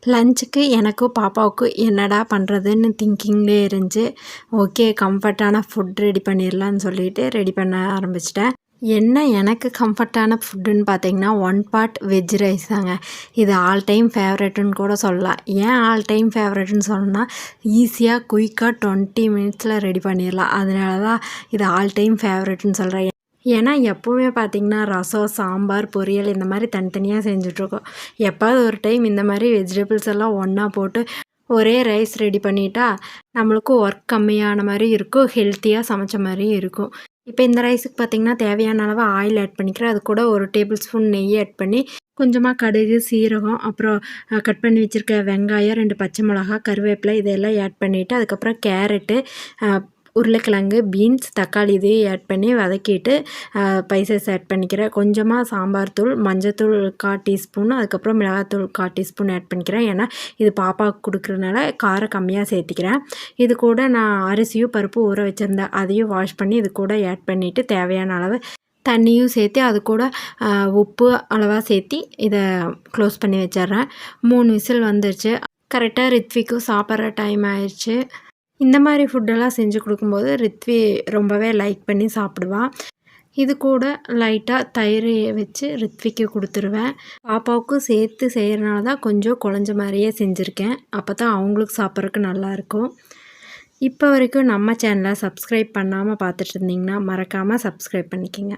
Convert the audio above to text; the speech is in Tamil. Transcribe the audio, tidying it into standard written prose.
லஞ்சுக்கு எனக்கும் பாப்பாவுக்கும் என்னடா பண்ணுறதுன்னு திங்கிங்லேயே இருந்துச்சு. ஓகே, கம்ஃபர்ட்டான ஃபுட் ரெடி பண்ணிடலான்னு சொல்லிட்டு ரெடி பண்ண ஆரம்பிச்சிட்டேன். என்ன எனக்கு கம்ஃபர்ட்டான ஃபுட்டுன்னு பார்த்தீங்கன்னா, ஒன் பார்ட் வெஜ் ரைஸ் தாங்க. இது ஆல் டைம் ஃபேவரெட்டுன்னு கூட சொல்லலாம். ஏன் ஆல் டைம் ஃபேவரெட்டுன்னு சொல்லணும்னா, ஈஸியாக குயிக்காக 20 மினிட்ஸில் ரெடி பண்ணிடலாம். அதனால தான் இது ஆல் டைம் ஃபேவரெட்டுன்னு சொல்கிறேன். ஏன்னா எப்போவுமே பார்த்திங்கன்னா ரசம், சாம்பார், பொரியல் இந்த மாதிரி தனித்தனியாக செஞ்சுட்ருக்கோம். எப்பாவது ஒரு டைம் இந்த மாதிரி வெஜிடபிள்ஸ் எல்லாம் ஒன்றா போட்டு ஒரே ரைஸ் ரெடி பண்ணிட்டா நம்மளுக்கும் ஒர்க் கம்மியான மாதிரி இருக்கும், ஹெல்த்தியாக சமைச்ச மாதிரியும் இருக்கும். இப்போ இந்த ரைஸுக்கு பார்த்திங்கன்னா தேவையான அளவு ஆயில் ஆட் பண்ணிக்கிறேன். அது கூட 1 டேபிள் ஸ்பூன் நெய் ஆட் பண்ணி கொஞ்சமாக கடுகு, சீரகம், அப்புறம் கட் பண்ணி வச்சுருக்க வெங்காயம், 2 பச்சை மிளகா, கருவேப்பிலை இதெல்லாம் ஆட் பண்ணிவிட்டு அதுக்கப்புறம் கேரட்டு, உருளைக்கிழங்கு, பீன்ஸ், தக்காளி இதையும் ஆட் பண்ணி வதக்கிட்டு ஸ்பைசஸ் ஆட் பண்ணிக்கிறேன். கொஞ்சமாக சாம்பார் தூள், மஞ்சத்தூள் 1/4 டீஸ்பூன், அதுக்கப்புறம் மிளகாத்தூள் 1/4 டீஸ்பூன் ஆட் பண்ணிக்கிறேன். ஏன்னா இது பாப்பாவுக்கு கொடுக்குறதுனால காரம் கம்மியாக சேர்த்திக்கிறேன். இது கூட நான் அரிசியும் பருப்பு ஊற வச்சுருந்தேன், அதையும் வாஷ் பண்ணி இது கூட ஆட் பண்ணிவிட்டு தேவையான அளவு தண்ணியும் சேர்த்து அது கூட உப்பு அளவாக சேர்த்தி இதை க்ளோஸ் பண்ணி வச்சிட்றேன். 3 விசில் வந்துருச்சு. கரெக்டாக ரித்விக்கும் சாப்பிட்ற டைம் ஆயிடுச்சு. இந்த மாதிரி ஃபுட்டெல்லாம் செஞ்சு கொடுக்கும்போது ரித்வி ரொம்பவே லைக் பண்ணி சாப்பிடுவான். இது கூட லைட்டாக தயிர் வச்சு ரித்விக்கு கொடுத்துருவேன். பாப்பாவுக்கும் சேர்த்து செய்கிறனால தான் கொஞ்சம் குழஞ்ச மாதிரியே செஞ்சுருக்கேன். அப்போ தான் அவங்களுக்கு சாப்பிட்றதுக்கு நல்லாயிருக்கும். இப்போ வரைக்கும் நம்ம சேனலை சப்ஸ்கிரைப் பண்ணாமல் பார்த்துட்டு இருந்தீங்கன்னா மறக்காமல் சப்ஸ்கிரைப் பண்ணிக்கோங்க.